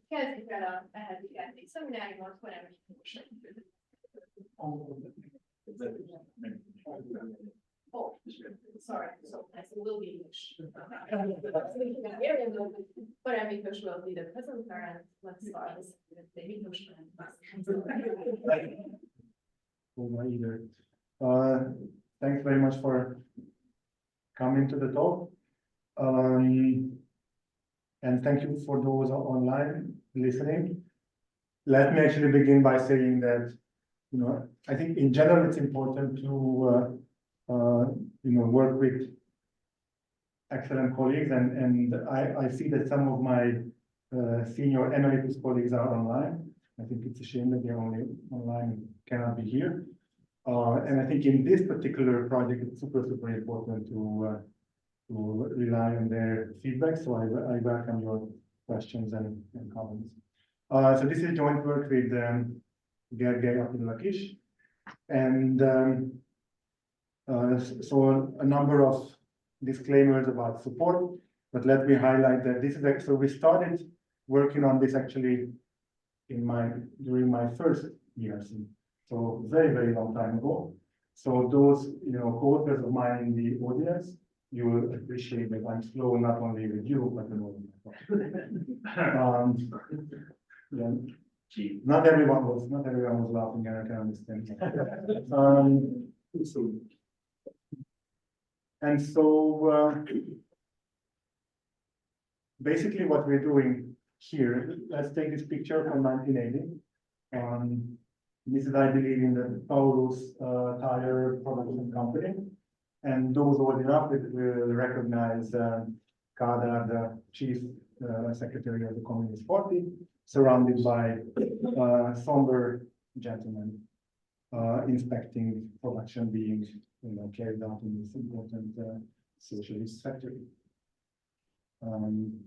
Kezdjük el a KRTK-KTI szemináriumot, Koren Miklós. Oh, sorry, so I will be English. Koren Miklós will be the presenter, and let's start with the Miklós. Thanks very much for coming to the talk. And thank you for those online listening. Let me actually begin by saying that, I think in general it's important to, work with excellent colleagues, and I see that some of my senior emeritus colleagues are online. I think it's a shame that they're only online and cannot be here. And I think in this particular project, it's super important to rely on their feedback. So I welcome your questions and comments. So this is joint work with Gergely, Attila, and so a number of disclaimers about support, but let me highlight that this is so we started working on this actually during my first years, so very long time ago. So those co-authors of mine in the audience, you will appreciate that I'm slow not only with you but not everyone was laughing, and I can understand. And so basically what we're doing here, let's take this picture from 1980. This is, I believe, in the Taurus tire production company. And those old enough will recognize Kadar, the chief secretary of the Communist Party, surrounded by somber gentlemen inspecting production being carried out in this important socialist factory. And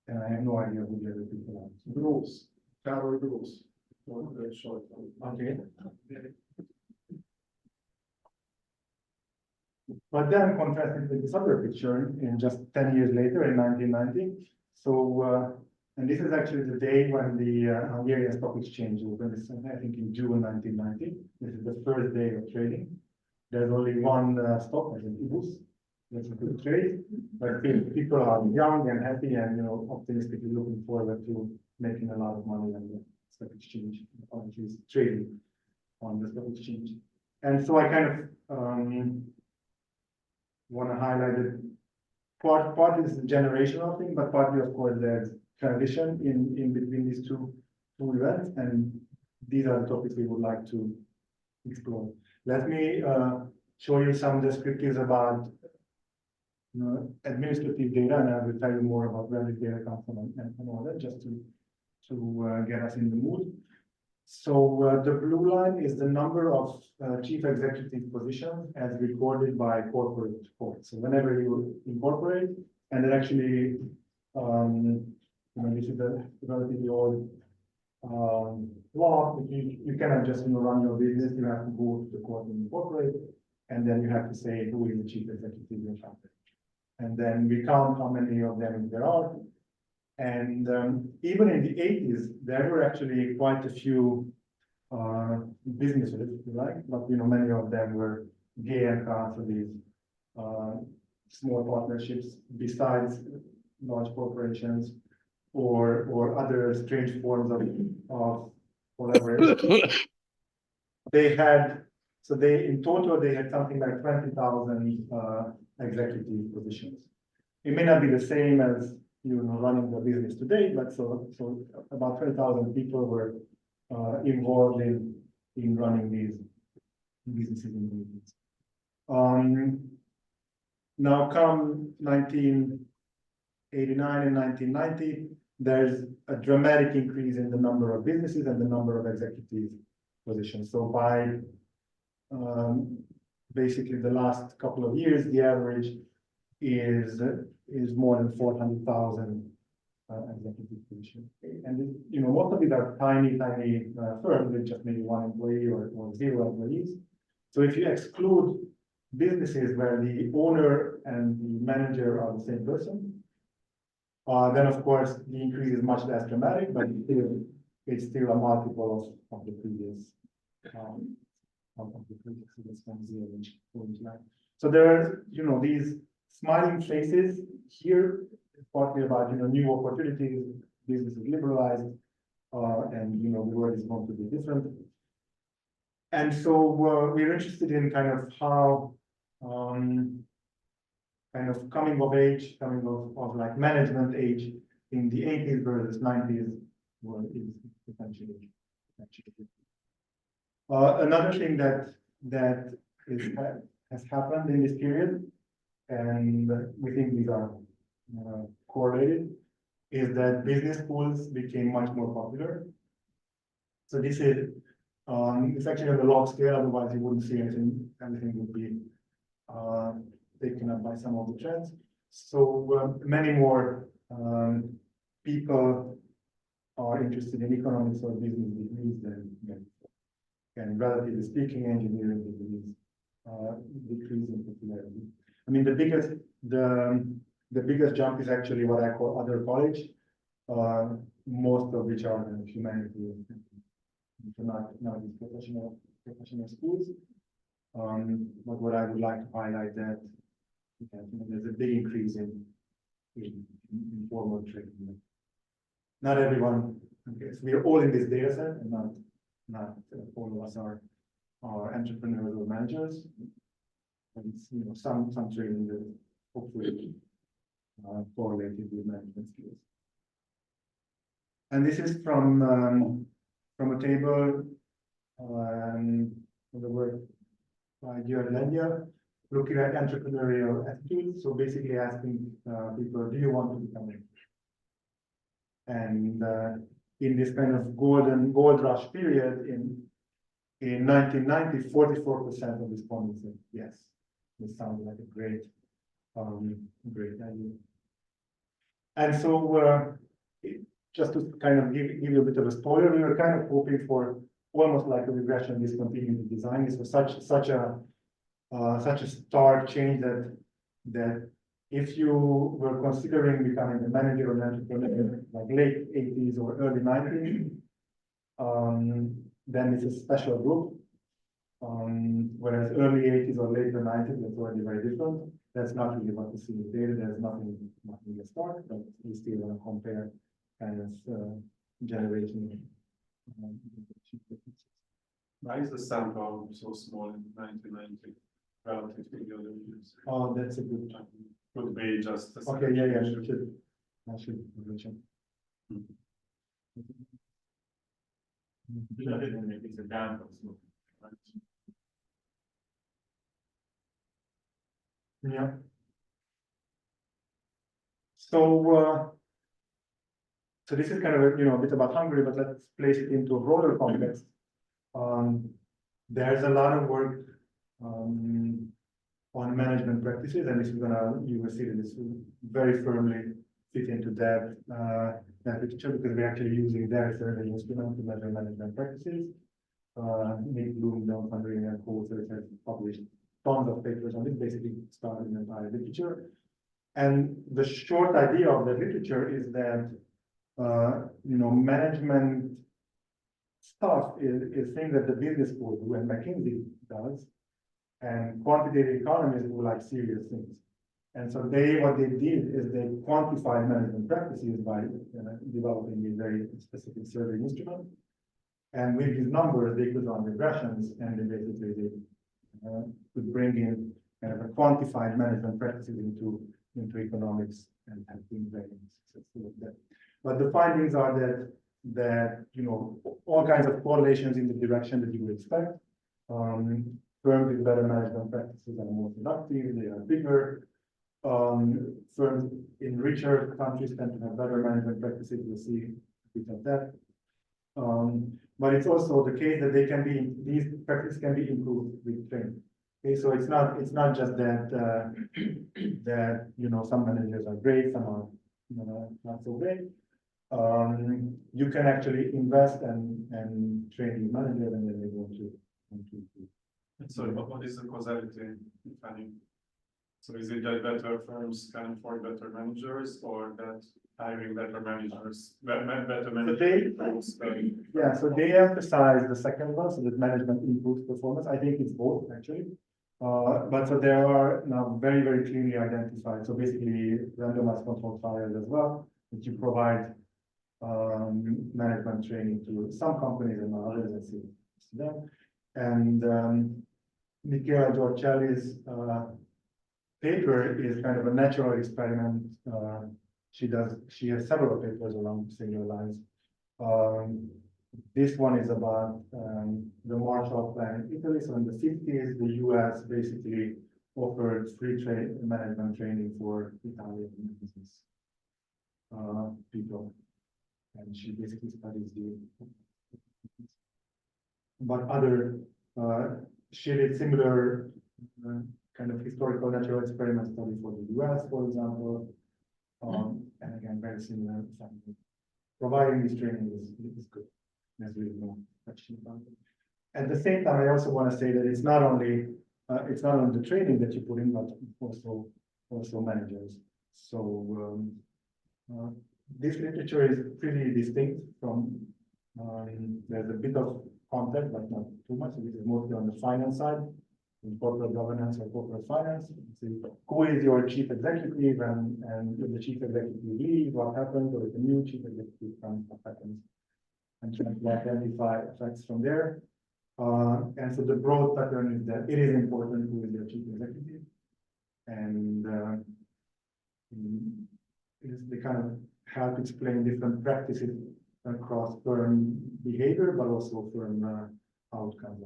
I have no idea who the other people are. Gross, Karol Gross. Very short. Okay. But then contrasted with this other picture in just 10 years later in 1990. So, and this is actually the day when the Hungarian Stock Exchange opened, I think in June 1990. This is the first day of trading. There's only one stock, I think, IBUS. That's a good trade, but people are young and happy and optimistically looking forward to making a lot of money on the stock exchange, or at least trading on the stock exchange. And so I kind of want to highlight that part is a generational thing, but partly, of course, there's transition in between these two events, and these are the topics we would like to explore. Let me show you some descriptives about administrative data, and I will tell you more about where this data comes from and all that, just to get us in the mood. So the blue line is the number of chief executive positions as recorded by corporate courts. So whenever you incorporate, and then actually, this is a relatively old law. You cannot just run your business. You have to go to the court and incorporate, and then you have to say who is the chief executive of your company. And then we count how many of them there are. And even in the 80s, there were actually quite a few businesses, if you like, but many of them were gay and so these small partnerships besides large corporations or other strange forms of collaboration. They had, in total they had something like 20,000 executive positions. It may not be the same as running the business today, but so about 20,000 people were involved in running these businesses in the regions. Now come 1989 and 1990, there's a dramatic increase in the number of businesses and the number of executive positions. So by basically the last couple of years, the average is more than 400,000 executive positions. And you know, most of these are tiny firms with just maybe one employee or 0 employees. So if you exclude businesses where the owner and the manager are the same person, then of course the increase is much less dramatic, but it's still a multiple of the previous So there are, you know, these smiling faces here, partly about, you know, new opportunities, business is liberalized, and you know the world is going to be different. And so we're interested in kind of how kind of coming of age, coming of like management age in the 80s versus 90s is potentially. Another thing that has happened in this period, and we think these are correlated, is that business schools became much more popular. So this is it's actually on the log scale, otherwise you wouldn't see anything. Everything would be taken up by some of the trends. So many more people are interested in economics or business degrees than before. And relatively speaking, engineering degrees decrease in popularity. I mean, the biggest jump is actually what I call other college, most of which are humanities, not these professional schools. But what I would like to highlight that there's a big increase in formal training. Not everyone, okay, so we are all in this data set, and not all of us are entrepreneurs or managers. But it's, you know, some training that hopefully correlated with management skills. And this is from a table on the work by Gergely, looking at entrepreneurial attitudes. So basically asking people, do you want to become rich? And in this kind of gold rush period in 1990, 44% of respondents said yes. This sounds like a great idea. And so just to kind of give you a bit of a spoiler, we were kind of hoping for almost like a regression discontinuity design. This was such a stark change that if you were considering becoming a manager or an entrepreneur like late 80s or early 90s, then it's a special group. Whereas early 80s or later 90s, that's already very different. That's not really what we see in data. There's nothing to start, but we still want to compare kind of generation. Why is the sample so small in 1990 relative to the other years? Oh, that's a good. Could be just a Okay, yeah, I should mention. It's a gamble, right? Yeah. So this is kind of a bit about Hungary, but let's place it into a broader context. There's a lot of work on management practices, and this is you will see that this will very firmly fit into that literature, because we're actually using their survey instrument to measure management practices. Nick Bloom, John Hungary, and co-authors have published tons of papers on this, basically starting the entire literature. And the short idea of the literature is that management stuff is things that the business school do and McKinsey does, and quantitative economists do like serious things. And so what they did is they quantified management practices by developing a very specific survey instrument. And with these numbers, they could run regressions, and they basically could bring in kind of a quantified management practices into economics, and have been very successful with that. But the findings are that that, all kinds of correlations in the direction that you would expect. Firms with better management practices are more productive, they are bigger. Firms in richer countries tend to have better management practices, we'll see a bit of that. But it's also the case that these practices can be improved with training. Okay, so it's not just that some managers are great, some are not so great. You can actually invest and train your manager, and then they go to improve. So what is the causality, if any? So is it that better firms can afford better managers, or that hiring better managers, Yeah, so they emphasize the second one, so that management improves performance. I think it's both actually. But so there are now very, very clearly identified. So basically randomized controlled trials as well, that you provide management training to some companies and others and see them. And Michela Giorcelli's paper is kind of a natural experiment. She has several papers around single lines. This one is about the Marshall Plan in Italy. So in the 50s, the US basically offered free management training for Italian business people. And she basically studies she did similar kind of historical natural experiment study for the US, for example. And again, very similar. Providing this training is good. There's really no question about it. At the same time, I also want to say that it's not only the training that you put in, but also managers. So this literature is pretty distinct from. There's a bit of content, but not too much. This is mostly on the finance side, in corporate governance or corporate finance. Who is your chief executive, and if the chief executive leaves, what happens, or if the new chief executive comes, what happens, and trying to identify effects from there. And so the broad pattern is that it is important who is your chief executive, and they kind of help explain different practices across firm behavior, but also firm outcomes.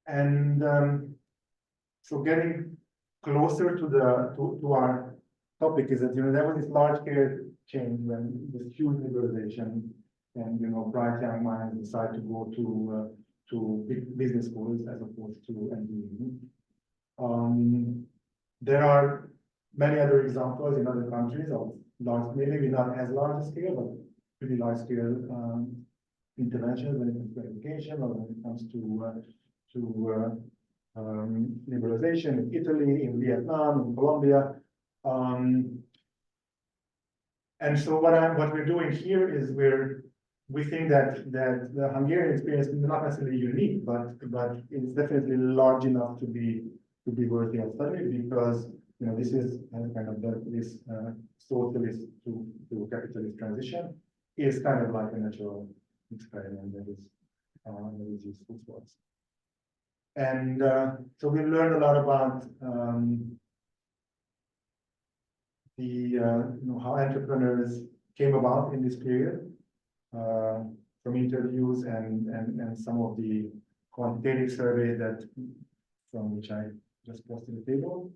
And so getting closer to our topic is that there was this large scale change when this huge liberalization, and bright young minds decide to go to big business schools as opposed to engineering. There are many other examples in other countries of large, maybe not as large a scale, but pretty large scale interventions when it comes to education, or when it comes to liberalization in Italy, in Vietnam, in Colombia. And so what we're doing here is we think that the Hungarian experience is not necessarily unique, but it's definitely large enough to be worthy of study, because this is kind of this socialist to capitalist transition is kind of like a natural experiment that is useful for us. And so we learned a lot about how entrepreneurs came about in this period from interviews and some of the quantitative surveys from which I just posted the table.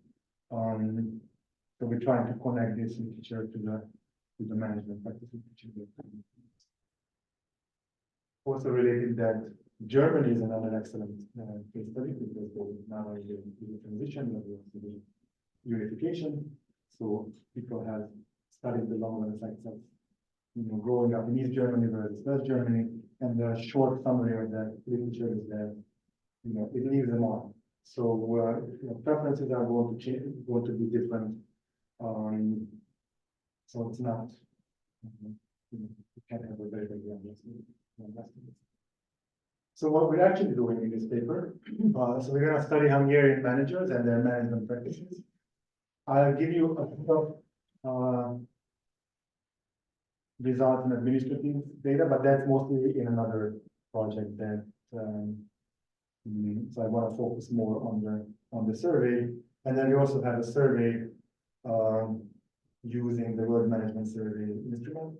So we're trying to connect this literature to the management practices. Also related that Germany is another excellent case study, because they not only do the transition, but also the unification. So people have studied the long-run effects of growing up in East Germany versus West Germany, and the short summary of that literature is that it leaves them on. So preferences are going to be different. So it's not you can't have a very big investment. So what we're actually doing in this paper, so we're going to study Hungarian managers and their management practices. I'll give you a bit of results and administrative data, but that's mostly in another project that. So I want to focus more on the survey, and then we also have a survey using the World Management Survey instrument,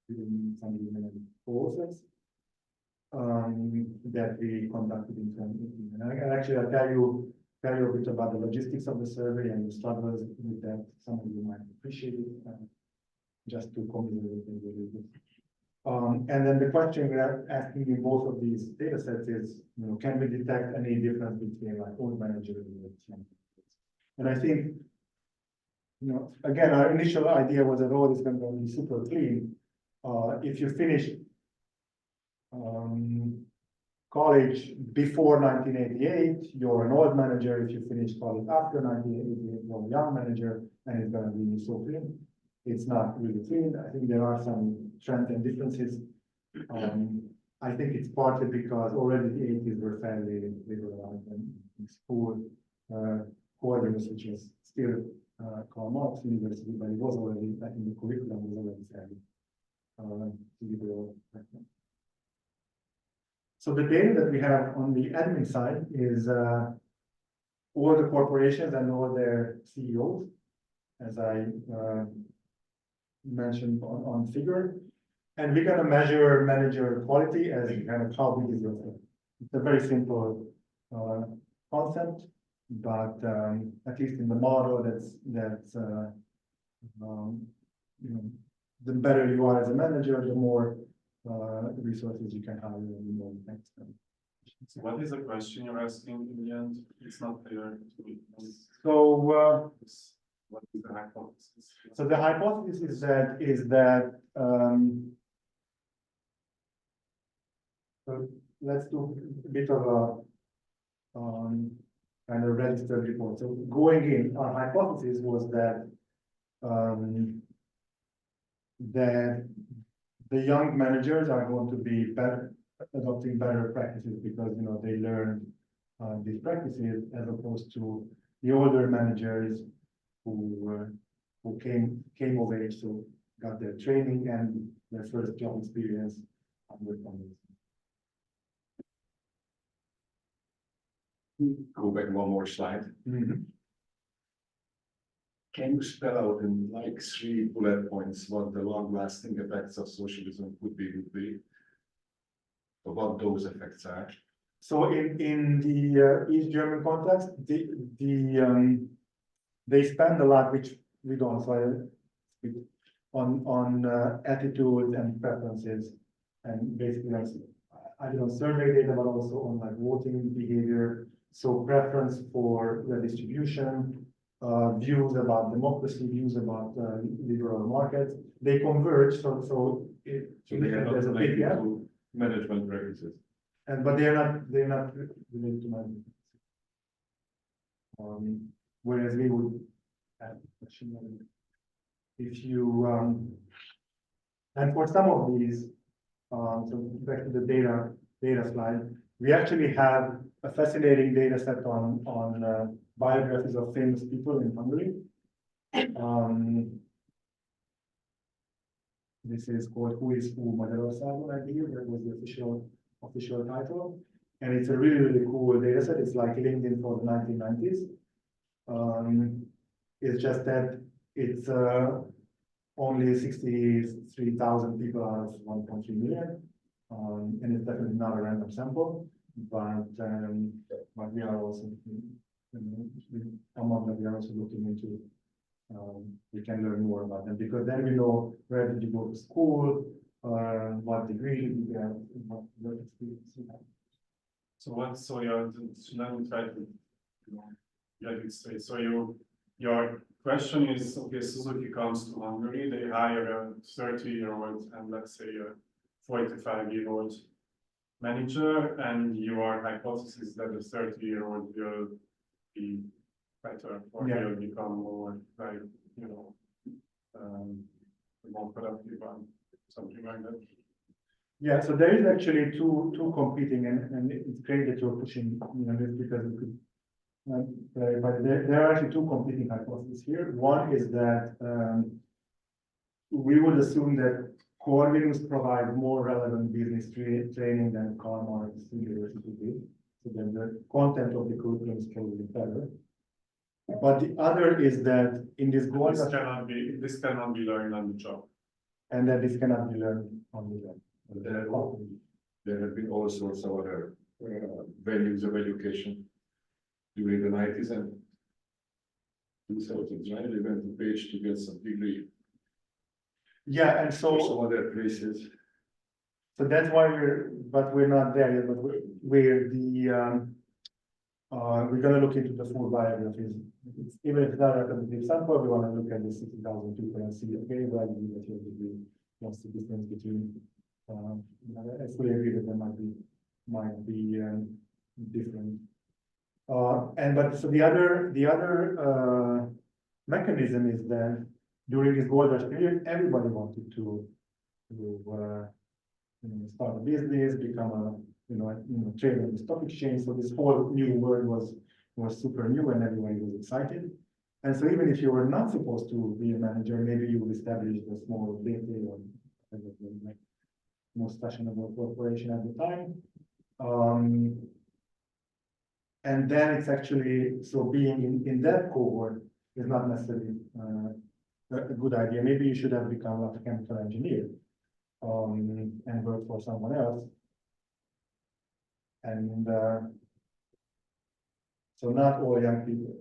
within some process that we conducted in 2018. And actually, I'll tell you a bit about the logistics of the survey and the struggles with that. Some of you might appreciate it, just to communicate a little bit. And then the question we are asking in both of these data sets is, can we detect any difference between like old managers and young managers? And I think, again, our initial idea was that all this is going to be super clean. If you finish college before 1988, you're an old manager. If you finish college after 1988, you're a young manager, and it's going to be so clean. It's not really clean. I think there are some trends and differences. I think it's partly because already the 80s were fairly liberalized and school courses, which is still Karl Marx University, but it was already, I think the curriculum was already fairly liberal. So the data that we have on the admin side is all the corporations and all their CEOs, as I mentioned on figure. And we're going to measure manager quality as kind of how big is your firm. It's a very simple concept, but at least in the model, the better you are as a manager, the more resources you can hire and the more next. So what is the question you're asking in the end? It's not clear to me. So what is the hypothesis? So the hypothesis is that so let's do a bit of a kind of registered report. So going in, our hypothesis was that that the young managers are going to be better, adopting better practices because they learn these practices as opposed to the older managers who came of age, so got their training and their first job experience under companies. Go back one more slide. Can you spell out in like 3 bullet points what the long-lasting effects of socialism would be, or what those effects are? So in the East German context, they spend a lot, which we don't, on attitudes and preferences, and basically I don't know, survey data, but also on like voting behavior. So preference for redistribution, views about democracy, views about liberal markets, they converge. So they are not there's a big related gap. to management practices. But they're not related to management. Whereas we would add machine learning. If you and for some of these, so back to the data slide, we actually have a fascinating data set on biographies of famous people in Hungary. This is called Who is Who Magyarországon, I believe. That was the official title. And it's a really, really cool data set. It's like LinkedIn for the 1990s. It's just that it's only 63,000 people out of 1.3 million. And it's definitely not a random sample, but we are also, among that we are also looking into, we can learn more about them because then we know where did you go to school, what degree did you have, what work experience you have. So you're, let me try to, get it straight. So your question is, okay, Suzuki comes to Hungary, they hire a 30-year-old and let's say a 45-year-old manager, and your hypothesis is that the 30-year-old will be better or will become more like, more productive and something like that. Yeah, so there is actually two competing, and it's great that you're pushing this because we could but there are actually two competing hypotheses here. One is that we would assume that Corvinus provides more relevant business training than Karl Marx University did. So then the content of the curriculum is probably better. But the other is that in this goal, This cannot be learned on the job. and that this cannot be learned on the job. There have been all sorts of other values of education during the 90s and 2000s, right? They went to Page to get some degree Yeah, and or so, some other places. so that's why we're not there yet, but we're gonna look into the full biographies. Even if it's not a representative sample, we wanna look at the 60,000 people and see, okay, why do you get your degree? What's the difference between, I fully agree that there might be different. But so the other mechanism is that during this gold rush period, everybody wanted to start a business, become a trader on the stock exchange. So this whole new world was super new and everybody was excited. And so even if you were not supposed to be a manager, maybe you established a small bakery or like most fashionable corporation at the time. And then it's actually, so being in that cohort is not necessarily a good idea. Maybe you should have become like a chemical engineer and work for someone else. And so not all young people.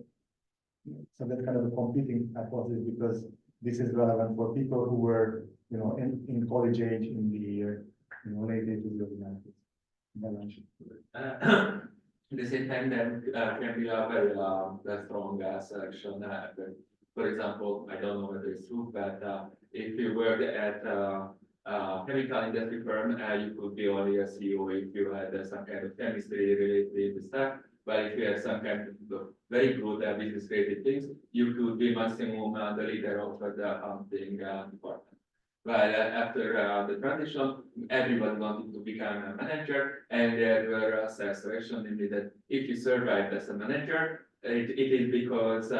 So that's kind of a competing hypothesis because this is relevant for people who were, in college age in the late 80s of the 90s. At the same time, then can be a very strong selection. For example, I don't know whether it's true, but if you work at a chemical industry firm, you could be only a CEO if you had some kind of chemistry related stuff. But if you have some kind of very good business related things, you could be maximum the leader of the accounting department. But after the transition, everyone wanted to become a manager, and there were sales selection, namely that if you survived as a manager, it is because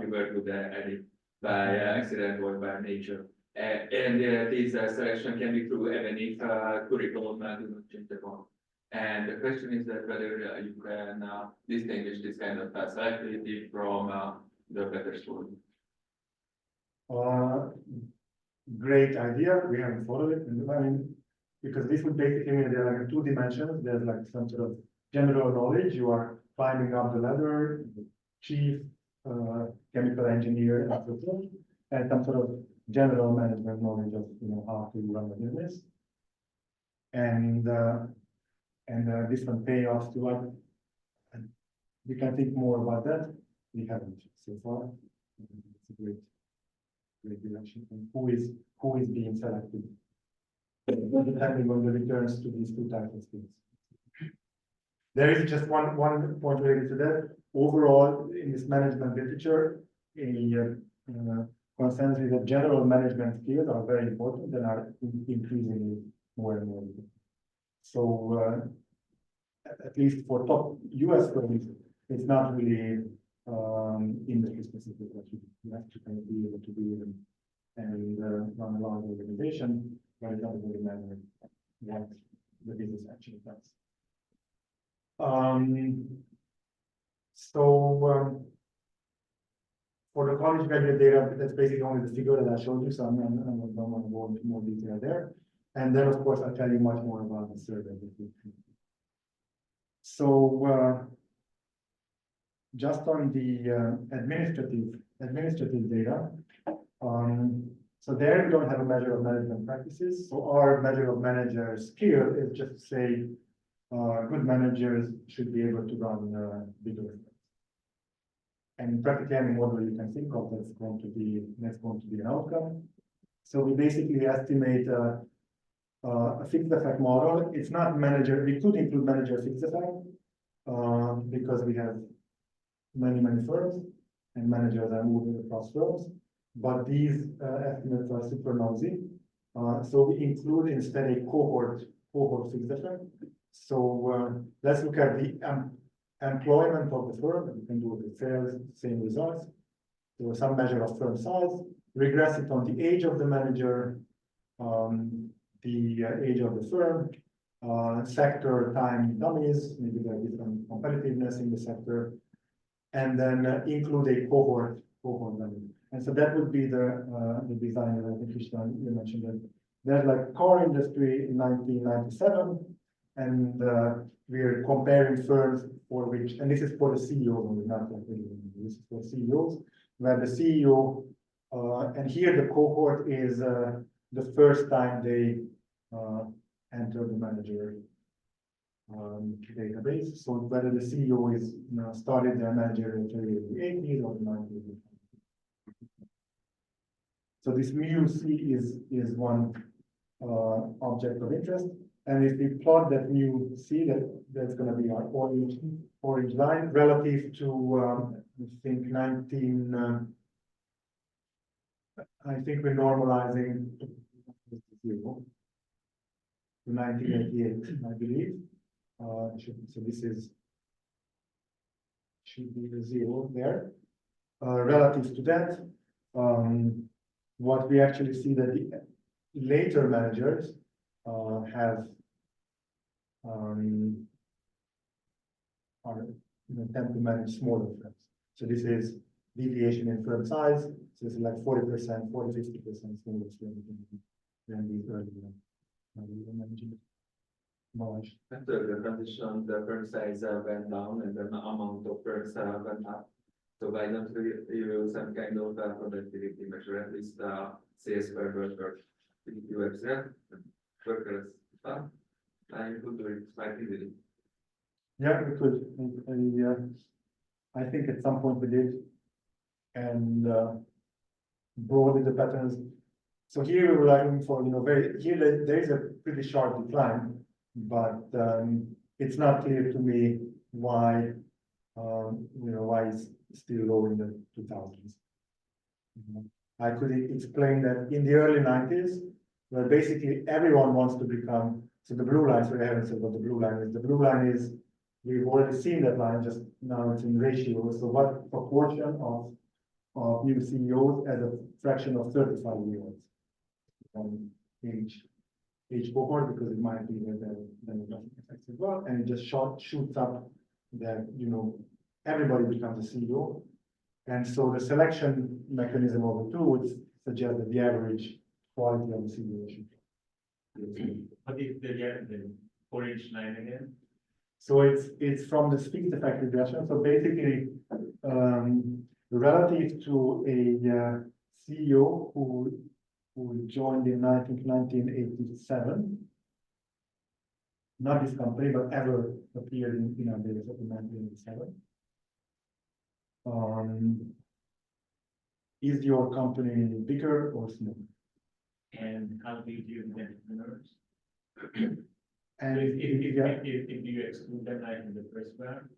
you were good at it by accident or by nature. And this selection can be true even if curriculum do not change at all. And the question is that whether you can distinguish this kind of selectivity from the better school. Great idea. We haven't followed it. I mean, because this would basically mean there are like two dimensions. There's like some sort of general knowledge. You are climbing up the ladder, chief chemical engineer, and so forth, and some sort of general management knowledge of how to run a business. And different payoffs to what we can think more about that. We haven't so far. It's a great direction. And who is being selected depending on the returns to these two types of things. There is just one point related to that. Overall, in this management literature, a consensus that general management skills are very important and are increasingly more and more. So at least for top US firms, it's not really industry specific. You have to kind of be able to do and run a large organization, but it doesn't really matter what the business actually does. For the college graduate data, that's basically only the figure that I showed you, so I don't want to go into more detail there. And then, of course, I'll tell you much more about the survey. So just on the administrative data, so there we don't have a measure of management practices. So our measure of manager skill is just to say good managers should be able to run bigger firms. And practically any model you can think of that's going to be an outcome. So we basically estimate a fixed effect model. It's not manager. We could include manager fixed effect because we have many firms and managers are moving across firms. But these estimates are super noisy. So we include instead a cohort fixed effect. So let's look at the employment of the firm. We can do it with sales, same results. So some measure of firm size, regress it on the age of the manager, the age of the firm, sector, time, dummies, maybe there are different competitiveness in the sector, and then include a cohort level. And so that would be the design that I think you mentioned that. There's like car industry in 1997, and we're comparing firms for which, and this is for the CEO, not like this is for CEOs, where the CEO, and here the cohort is the first time they enter the manager database. So whether the CEO is started their managerial career in the 80s or the 90s. So this mu C is one object of interest. And if we plot that mu C, that's going to be our orange line relative to I think I think we're normalizing to 1988, I believe. So this should be the 0 there. Relative to that, what we actually see that the later managers have tend to manage smaller firms. So this is deviation in firm size. So it's like 40%, 40-50% smaller than these early managers. After the transition, the firm size went down and the amount of firms went up. So why don't we use some kind of productivity measure, at least sales per worker? You observe workers stuff, and you could do it quite easily. Yeah, we could. I think at some point we did, and broadened the patterns. So here we were looking for, there is a pretty sharp decline, but it's not clear to me why, why it's still low in the 2000s. I could explain that in the early 90s, where basically everyone wants to become, so the blue line, so I haven't said what the blue line is. The blue line is, we've already seen that line, just now it's in ratio. So what proportion of new CEOs as a fraction of 35-year-olds on age cohort, because it might be that demographic effects as well, and it just shoots up that, everybody becomes a CEO. And so the selection mechanism of the two would suggest that the average quality of the CEO should be. What is the orange line again? So it's from the fixed effect regression. So basically, relative to a CEO who joined in 1987, not this company, but ever appeared in our data set in 1987. Is your company bigger or smaller? And how do you deal with entrepreneurs? And if you exclude them like in the first round?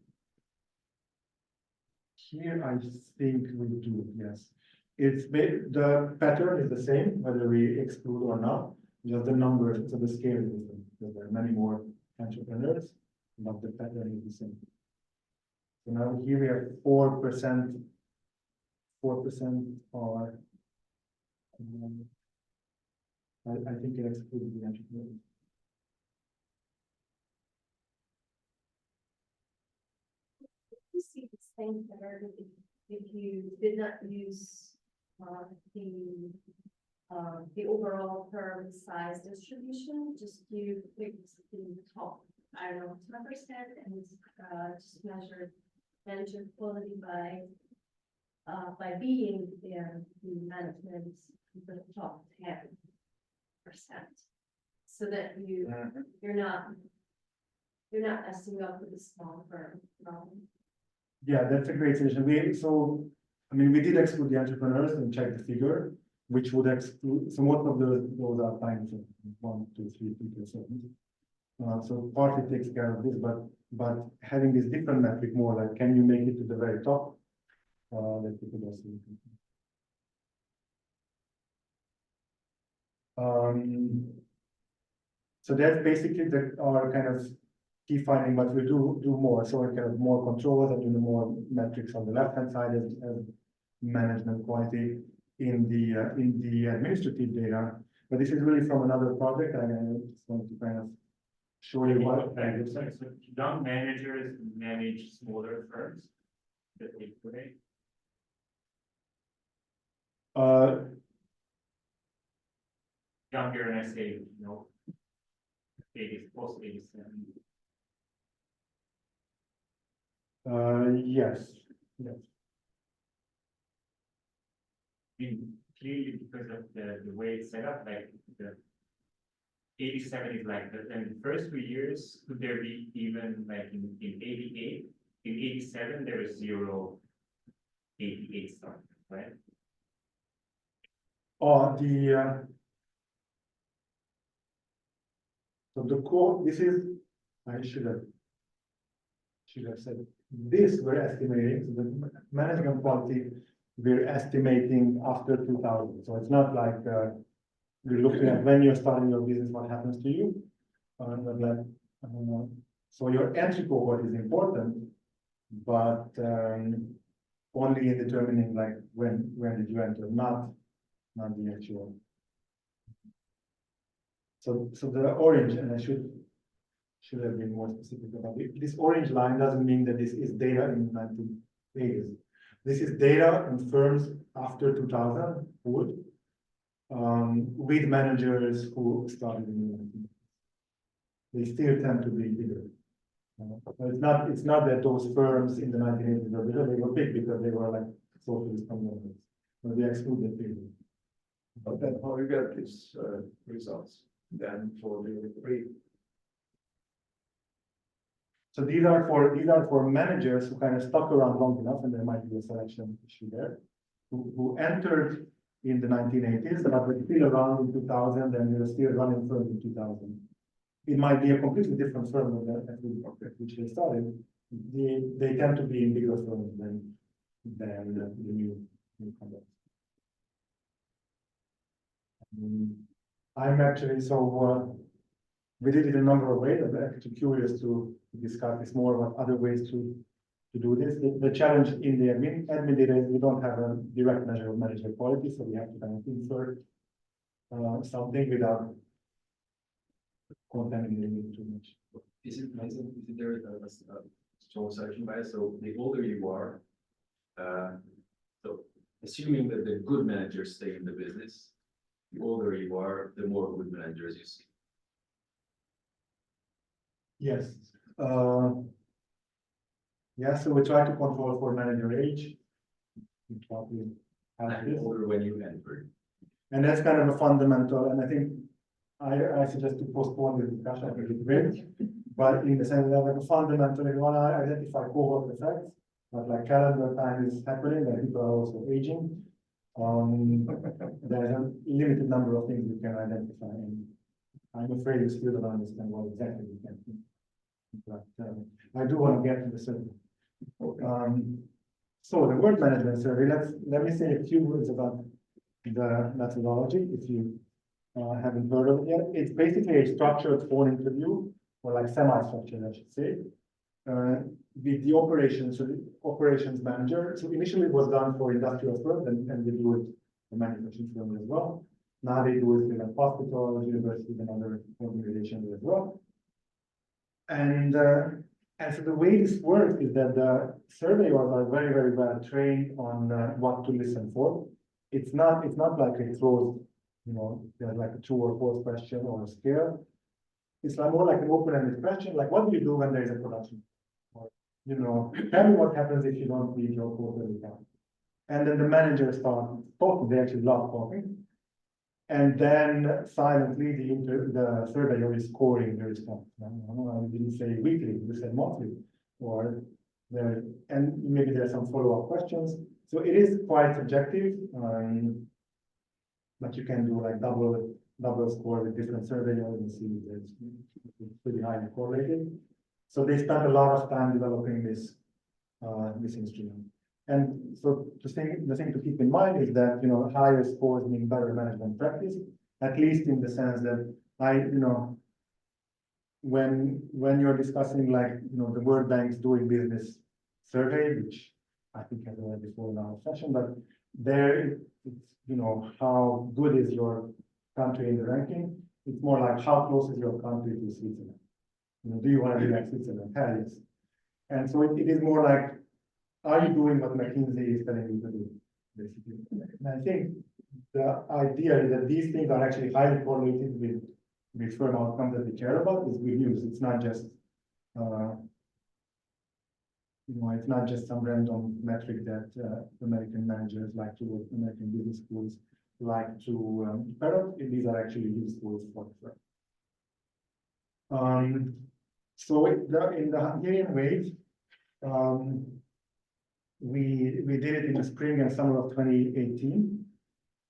Here I think we do, yes. The pattern is the same, whether we exclude or not, just the numbers, so the scale is different, because there are many more entrepreneurs, but the pattern is the same. So now here we have 4% are, I think it excludes the entrepreneurs. You see the same pattern if you did not use the overall firm size distribution, just you pick the top, I don't know, 10% and just measure manager quality by being in the management, the top 10%, so that you're not messing up with a small firm. Yeah, that's a great solution. We did exclude the entrepreneurs and check the figure, which would exclude, so most of those are tiny, 1, 2, 3, 4, 7. So partly takes care of this, but having this different metric more like, can you make it to the very top? That we could also look at. So that's basically our kind of key finding, but we do more. So we kind of more controls and more metrics on the left-hand side as management quality in the administrative data. But this is really from another project, and I just want to kind of show you what. So young managers manage smaller firms. the takeaway? Younger, and I say, you know, 80s, post 87. Yes, yes. I mean, clearly because of the way it's set up, like the 87 is like and the first 3 years, could there be even like in 88, in 87, there was 0 88 stuff, right? Or so the core, this is, I should have said, this we're estimating, so the management quality, we're estimating after 2000. So it's not like, we're looking at when you're starting your business, what happens to you. But like, so your entry cohort is important, but only in determining like when did you enter, not the actual. So the orange, and I should have been more specific about it. This orange line doesn't mean that this is data in 1980s. This is data in firms after 2000 would, with managers who started in the 1980s. They still tend to be bigger. But it's not that those firms in the 1980s were bigger, they were big because they were like socialist communities. But they excluded people. But then how you get these results then for the three? So these are for managers who kind of stuck around long enough, and there might be a selection issue there, who entered in the 1980s, but were still around in 2000, and were still running firms in 2000. It might be a completely different firm at which they started. They tend to be in bigger firms than the newcomers. I'm actually we did it a number of ways. I'm actually curious to discuss this more about other ways to do this. The challenge in the admin data is we don't have a direct measure of manager quality, so we have to kind of insert something without contaminating it too much. Is it there a strong selection bias? So the older you are, so assuming that the good managers stay in the business, the older you are, the more good managers you see. Yes. Yeah, so we try to control for manager age. We try to have And this. older when you enter. And that's kind of a fundamental, and I think I suggest to postpone the discussion a little bit, but in the sense that like a fundamental, if you want to identify cohort effects, but like calendar time is happening, and people are also aging. There's a limited number of things we can identify, and I'm afraid you still don't understand what exactly we can do. But I do want to get to the survey. So the word management survey, let me say a few words about the methodology, if you haven't heard of it yet. It's basically a structured phone interview, or like semi-structured, I should say, with the operations manager. So initially it was done for industrial firms, and we do it for manufacturing firms as well. Now they do it with like hospitals, universities, and other organizations as well. And so the way this works is that the surveyors are very, very well trained on what to listen for. It's not like a closed, there's like a true or false question or a scale. It's like more like an open-ended question, like what do you do when there is a production? Or, tell me what happens if you don't read your quarterly account. And then the managers start talking, they actually love talking. And then silently the surveyor is scoring the response. I didn't say weekly, you said monthly, or there, and maybe there are some follow-up questions. So it is quite subjective, but you can do like double score with different surveyors and see that it's pretty highly correlated. So they spent a lot of time developing this instrument. And so the thing to keep in mind is that, higher scores mean better management practice, at least in the sense that when you're discussing like, the World Bank's doing business survey, which I think has already fallen out of fashion, but there it's, how good is your country in the ranking? It's more like how close is your country to Switzerland? Do you want to be like Switzerland? Hell yes. And so it is more like, are you doing what McKinsey is telling you to do? Basically. And I think the idea is that these things are actually highly correlated with firm outcomes that we care about is good news. It's not just, it's not just some random metric that American managers like to work, American business schools like to parrot. These are actually useful for the firm. So in the Hungarian wave, we did it in the spring and summer of 2018,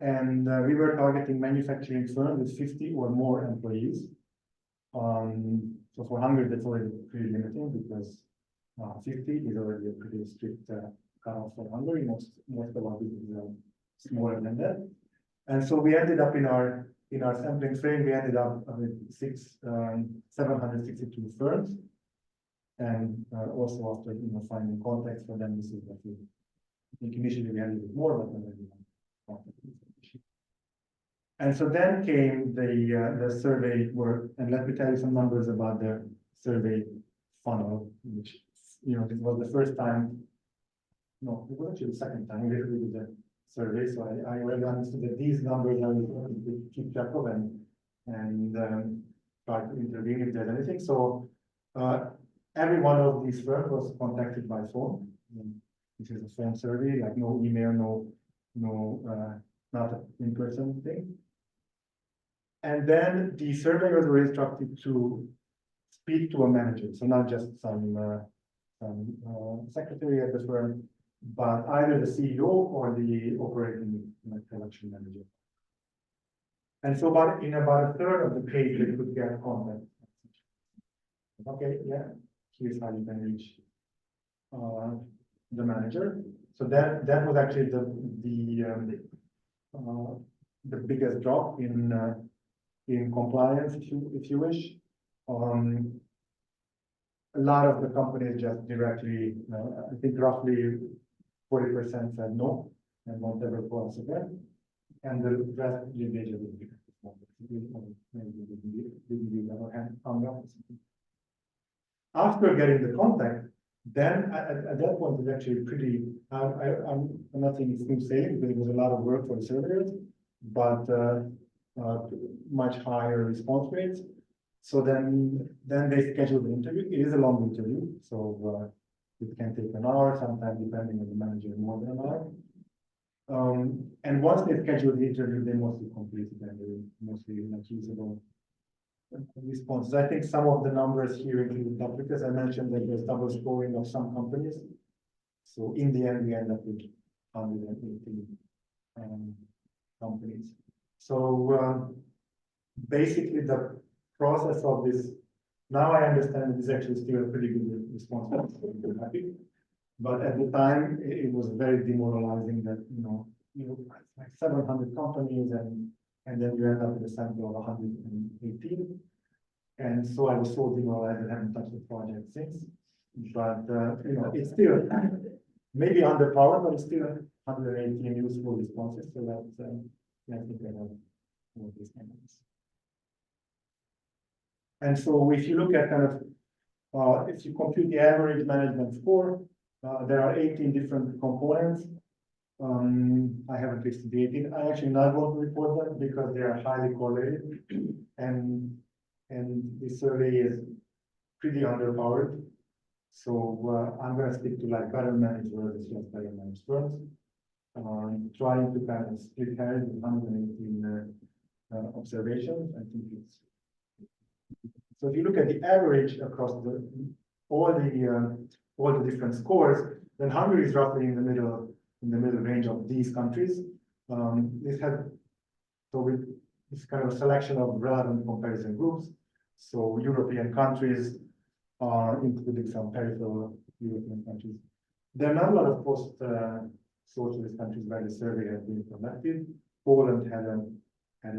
and we were targeting manufacturing firms with 50 or more employees. So for Hungary, that's already pretty limiting because 50 is already a pretty strict cutoff for Hungary. Most of our businesses are smaller than that. And so we ended up in our sampling frame, we ended up with 762 firms. And also after finding contacts for them, this is what we, I think initially we had a little bit more, but then we contact. And so then came the survey work, and let me tell you some numbers about the survey funnel, which this was the first time. No, it was actually the second time we did the survey. So I already understood that these numbers are important to keep track of and try to intervene if there's anything. So every one of these firms was contacted by phone. This is a phone survey, like no email, no, not an in-person thing. And then the surveyors were instructed to speak to a manager, so not just some secretary at the firm, but either the CEO or the operating production manager. And so in about a third of the page, they could get contact. Okay, yeah, here's how you can reach the manager. So that was actually the biggest drop in compliance, if you wish. A lot of the companies just directly, I think roughly 40% said no and won't ever call us again, and the rest they just hung up. After getting the contact, then at that point it's actually pretty. I'm not saying it's smooth sailing because it was a lot of work for the surveyors, but much higher response rates. So then they scheduled the interview. It is a long interview, so it can take an hour, sometimes depending on the manager, more than an hour. And once they scheduled the interview, they mostly completed and they were mostly usable responses. I think some of the numbers here include duplicates. I mentioned that there's double scoring of some companies. So in the end, we end up with 180 companies. So basically the process of this, now I understand it is actually still a pretty good response. But at the time, it was very demoralizing that, like 700 companies and then you end up with a sample of 118. And so I was so demoralized that I haven't touched the project since. But, it's still maybe underpowered, but it's still 118 useful responses. So that's, I think I have more of these numbers. And so if you look at kind of, if you compute the average management score, there are 18 different components. I haven't listed the 18. I actually not going to report them because they are highly correlated, and this survey is pretty underpowered. So I'm going to stick to like better managed versus just better managed firms. Trying to kind of split hairs with 118 observations. I think it's. So if you look at the average across all the different scores, then Hungary is roughly in the middle range of these countries. This is kind of a selection of relevant comparison groups. So European countries, including some peripheral European countries. There are not a lot of post-socialist countries where the survey has been conducted. Poland had a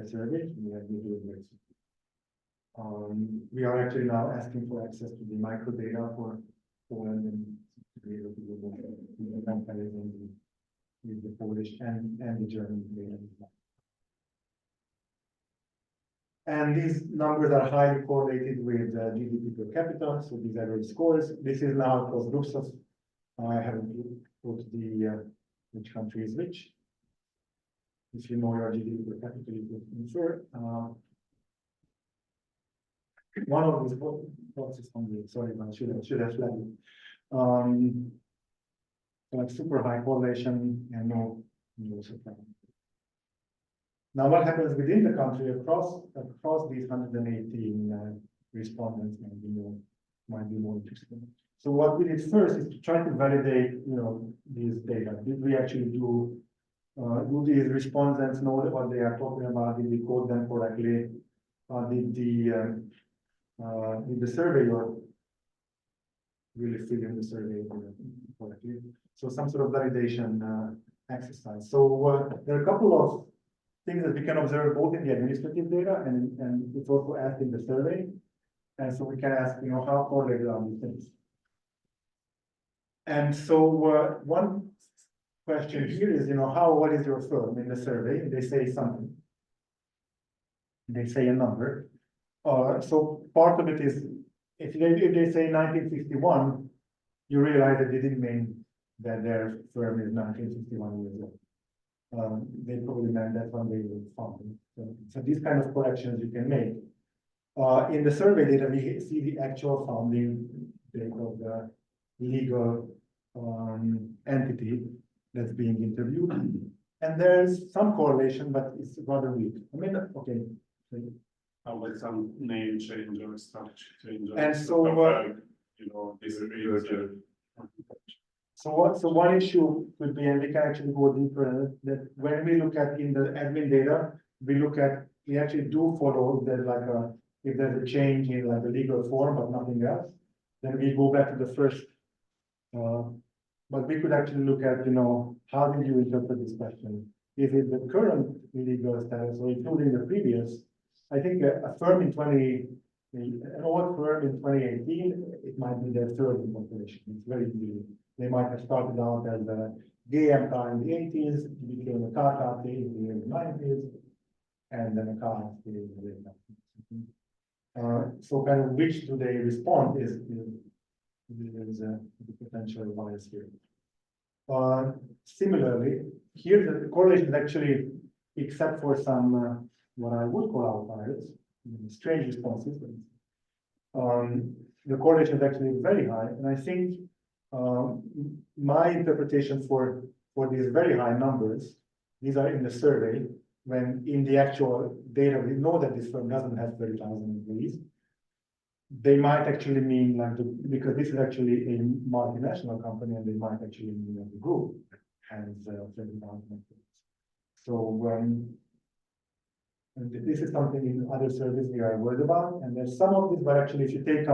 survey. We have been doing it. We are actually now asking for access to the microdata for Poland and to be able to do the comparison with the Polish and the German data. And these numbers are highly correlated with GDP per capita, so these average scores. This is now across groups of I haven't put the which country is which. If you know your GDP per capita, you could infer. One of these plots is Hungary. Sorry, but I should have flagged it. Like super high correlation and no supply. Now, what happens within the country across these 118 respondents might be more interesting. So what we did first is to try to validate, these data. Did we actually do these respondents know what they are talking about? Did we code them correctly? Did the surveyor really fill in the survey correctly? So some sort of validation exercise. So there are a couple of things that we can observe both in the administrative data and it's also asked in the survey. And so we can ask, how correlated are these things? And so one question here is, what is your firm in the survey? They say something. They say a number. So part of it is, if they say 1961, you realize that they didn't mean that their firm is 1961 years old. They probably meant that when they were founded. So these kind of corrections you can make. In the survey data, we see the actual founding date of the legal entity that's being interviewed. And there's some correlation, but it's rather weak. I mean, okay. How about some name change or structure change? And so, So one issue could be, and we can actually go deeper, that when we look at in the admin data, we actually do follow if there's a change in like the legal form, but nothing else, then we go back to the first. But we could actually look at, how did you interpret this question? Is it the current legal status or including the previous? I think a firm an old firm in 2018, it might be their third incorporation. It's very easy. They might have started out as a GMK in the 80s, became a KRTK in the 90s, and then a KRTK in the late 90s. So kind of which do they respond is a potential bias here. Similarly, here the correlation is actually, except for some what I would call outliers, strange responses, the correlation is actually very high, and I think my interpretation for these very high numbers, these are in the survey, when in the actual data we know that this firm doesn't have 30,000 employees. They might actually mean because this is actually a multinational company, and they might actually mean that the group has 30,000 employees. So and this is something in other surveys we are worried about, and there's some of this, but actually if you take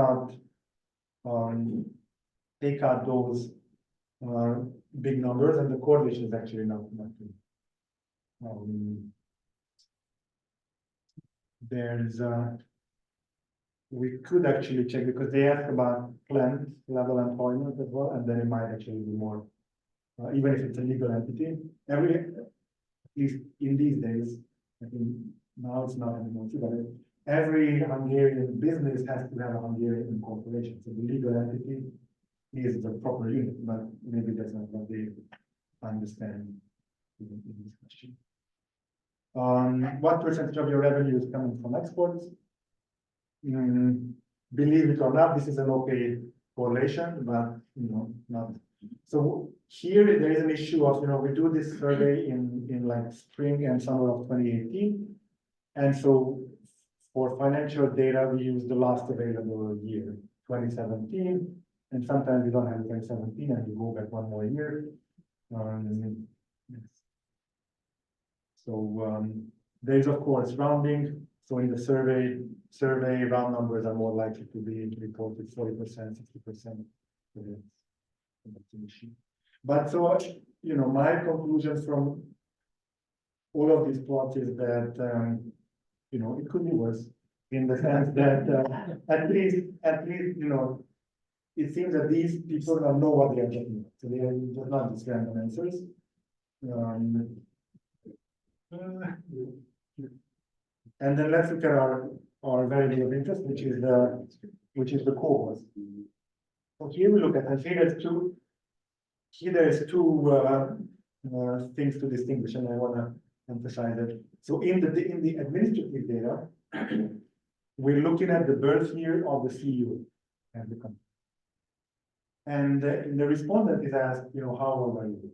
out those big numbers, and the correlation is actually not good. We could actually check, because they ask about plant level employment as well, and then it might actually be more, even if it's a legal entity. At least in these days, I think now it's not anymore, but every Hungarian business has to have a Hungarian incorporation. So the legal entity is the proper unit, but maybe that's not what they understand in this question. What percentage of your revenue is coming from exports? Believe it or not, this is an okay correlation, but not. So here there is an issue of, we do this survey in like spring and summer of 2018. And so for financial data, we use the last available year, 2017. And sometimes we don't have 2017 and we go back one more year. So there is of course rounding. So in the survey round numbers are more likely to be reported 40%, 60%. But so, my conclusion from all of these plots is that, it could be worse in the sense that at least, it seems that these people know what they are getting. So they are just not just random answers. And then let's look at our variable of interest, which is the cohort. So here we look at, I think there's two here there is two things to distinguish, and I want to emphasize it. So in the administrative data, we're looking at the birth year of the CEO and the company. And the respondent is asked, how old are you?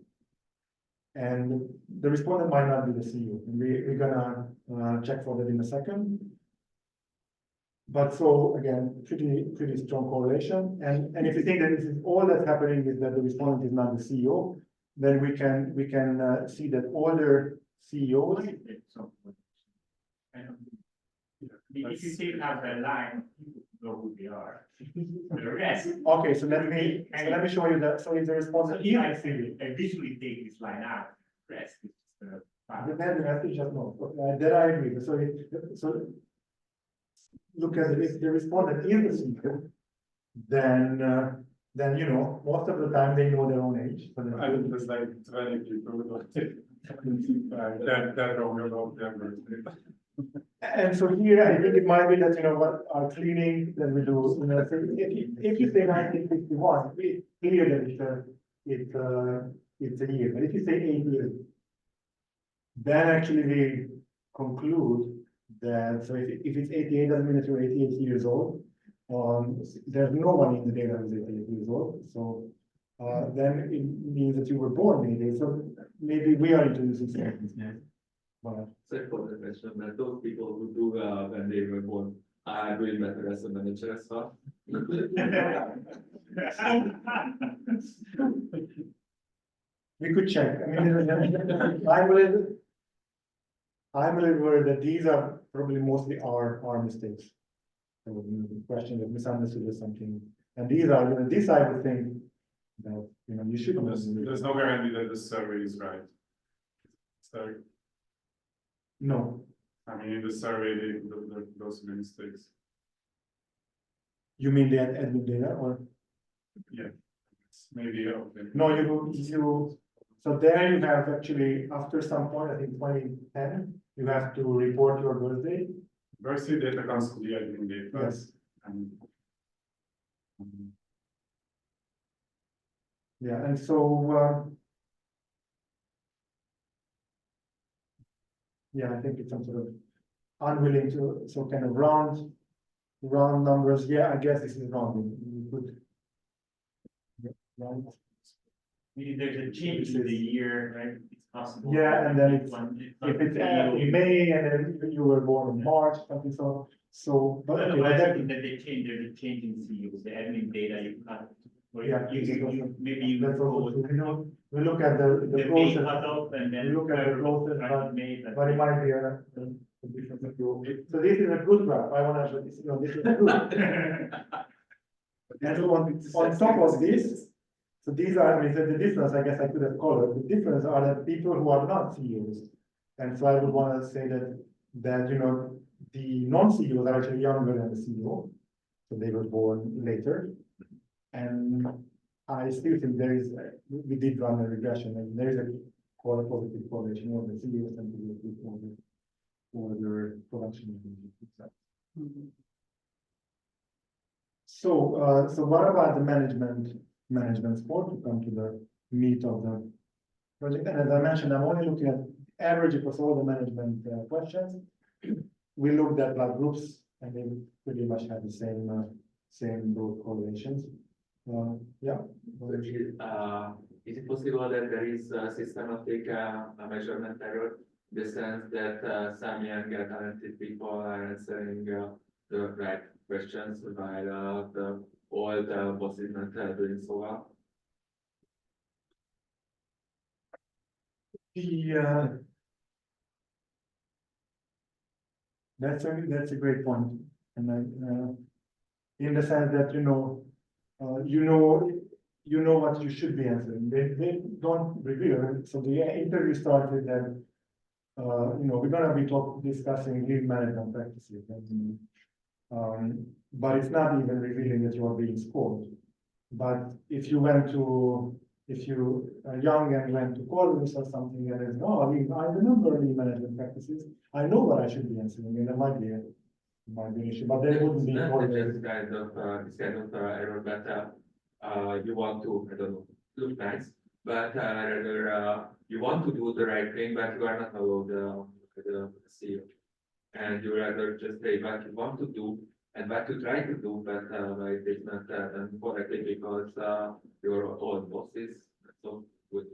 And the respondent might not be the CEO. And we're gonna check for that in a second. But so again, pretty strong correlation. And if you think that this is all that's happening is that the respondent is not the CEO, then we can see that older CEOs. If you take out that line, people know who they are. The rest. Okay, so let me show you that. So if the respondent is I visually take this line out, rest is just then the rest is just no. That I agree. So look at it. If the respondent is the CEO, then most of the time they know their own age. So I think there's like 20 people that wrong about their birthday. And so here, I think it might be that, what our cleaning that we do, so if you say 1951, it's clear that it's a year. But if you say 8 years, then actually we conclude that, so if it's 88, doesn't mean that you're 88 years old. There's no one in the data who's 88 years old. So then it means that you were born in 88. So maybe we are introducing something. But Sorry for the question, but those people who do when they were born are doing better as a manager as well. we could check. I mean, I'm a little worried that these are probably mostly our mistakes. So the question that misunderstood or something. And these are, this I would think that, you should. There's no guarantee that the survey is right. So, No, I mean, in the survey, those are mistakes. you mean the admin data or? Yeah. Maybe, okay. No, so there you have actually, after some point, I think 2010, you have to report your birthday. Birthday data comes to the admin data. Yes. And, Yeah, and so, yeah, I think it's some sort of unwilling to, so kind of round numbers. Yeah, I guess this is wrong. You could. Yeah, right. Maybe there's a change in the year, right? It's possible. Yeah, and then it's, if it's CEO. in May and then you were born in March, something so, but okay, but that, that they change, there's a change in CEOs, the admin data you cut. Or Yeah, maybe you that's also, go we look at the the May process, cutoff and then. we look at the process, but it might be a difference of view. So this is a good graph. I want to, this is good. And on top of this, so these are, I mean, the difference, I guess I could have colored, the difference are the people who are not CEOs. And so I would want to say that the non-CEOs are actually younger than the CEO. So they were born later. And I still think we did run a regression, and there is a positive correlation more than CEOs and for their production. So what about the management score to come to the meat of the project? And as I mentioned, I'm only looking at average across all the management questions. We looked at like groups, and they pretty much have the same those correlations. Yeah. Is it possible that there is a systematic measurement error? In the sense that some young talented people are answering the right questions while the old bosses not doing so well? That's a great point, and in the sense that you know what you should be answering. They don't reveal it. So the interview starts with them. We're gonna be discussing lead management practices, but it's not even revealing that you are being scored. But if you are young and went to college or something, and then, I remember lead management practices, I know what I should be answering, and there might be an issue, but there wouldn't be. This kind of error, but you want to, I don't know, look nice, but rather you want to do the right thing, but you are not allowed the CEO. And you rather just say what you want to do and what you try to do, but it is not done correctly because your own bosses. So good.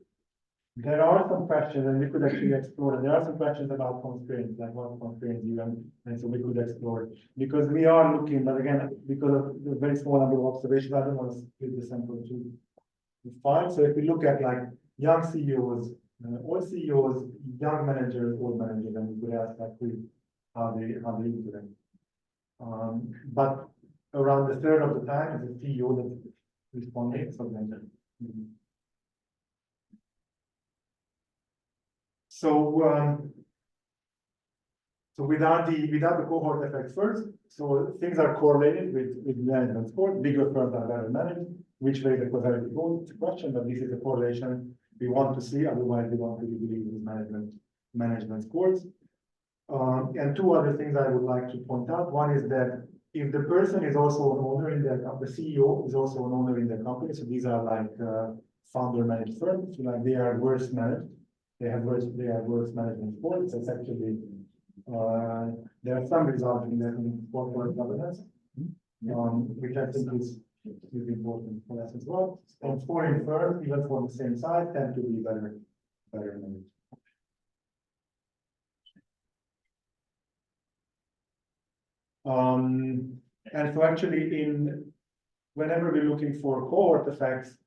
There are some questions, and we could actually explore. There are some questions about constraints, like what constraints you and so we could explore. Because we are looking, but again, because of the very small number of observations, I don't want to split the sample to five. So if we look at like young CEOs, old CEOs, young managers, old managers, and we could ask like how they do them. But around a third of the time, it's the CEO that's responding. So then. So without the cohort effect first, so things are correlated with management score. Bigger firms are better managed. Which way the causality goes? It's a question, but this is a correlation we want to see. Otherwise, we don't really believe in management scores. And two other things I would like to point out. One is that if the person is also an owner in their company, the CEO is also an owner in their company. So these are like founder managed firms. So like they are worse managed. They have worse management scores. It's actually there are some results in corporate governance, which I think is important for us as well. And foreign firms, even for the same size, tend to be better managed. And so actually whenever we're looking for cohort effects,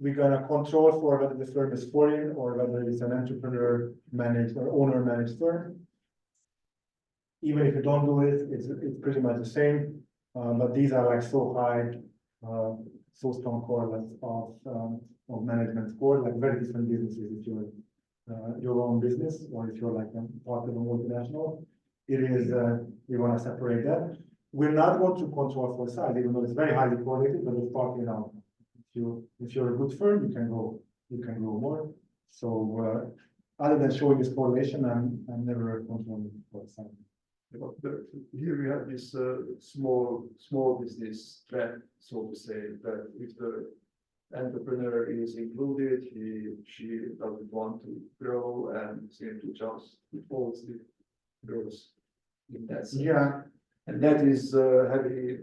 we're gonna control for whether the firm is foreign or whether it's an entrepreneur managed or owner managed firm. Even if you don't do it, it's pretty much the same. But these are like so high, so strong correlates of management score, like very different businesses. If you're your own business or if you're like a part of a multinational, it is we want to separate that. We're not going to control for size, even though it's very highly correlated, but it's partly now. If you're a good firm, you can grow more. So other than showing this correlation, I'm never controlling for size. Here we have this small business trend, so to say, that if the entrepreneur is included, she doesn't want to grow and seem to just falls the growth in that sense. Yeah. And that is heavily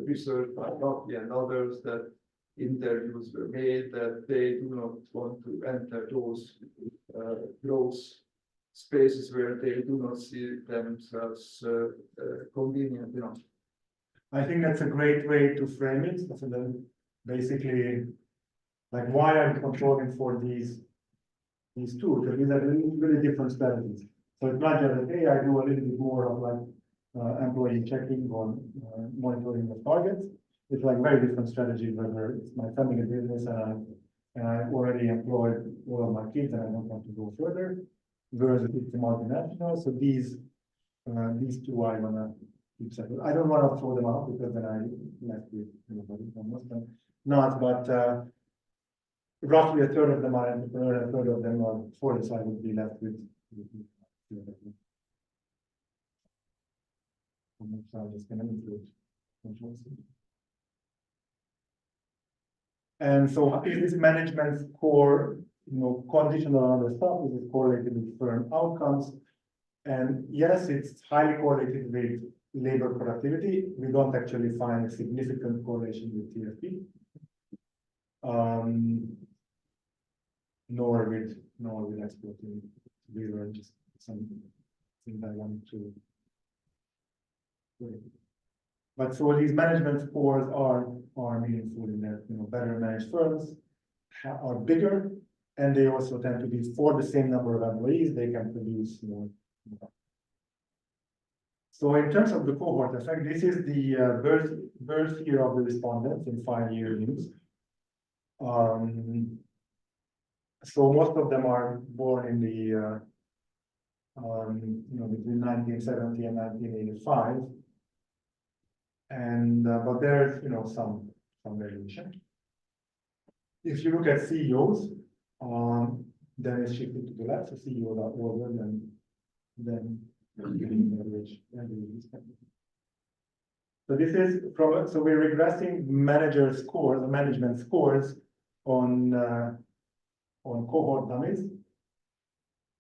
researched by Attila and others, that interviews were made that they do not want to enter those growth spaces where they do not see themselves convenient enough. I think that's a great way to frame it. So then basically, like, why are you controlling for these two? Because these are really different strategies. So it's not just that, hey, I do a little bit more of like employee checking or monitoring of targets. It's like very different strategies, whether it's my family business and I already employed all of my kids and I don't want to go further, versus it's a multinational. So these two I wanna keep separate. I don't want to throw them out because then I left with everybody, almost not, but roughly a third of them are entrepreneur and a third of them are foreign, so I would be left with so I'm just gonna include control C. And so is this management score, conditional on other stuff? Is it correlated with firm outcomes? And yes, it's highly correlated with labor productivity. We don't actually find a significant correlation with TFP. Nor with exporting. We were just some things I wanted to. But so these management scores are meaningful in that better managed firms are bigger, and they also tend to be for the same number of employees, they can produce more. So in terms of the cohort effect, this is the birth year of the respondents in 5-year views. So most of them are born in the between 1970 and 1985. And but there's some variation. If you look at CEOs, then it's shifted to the left. So CEOs are older than average. So this is so we're regressing management scores on cohort dummies,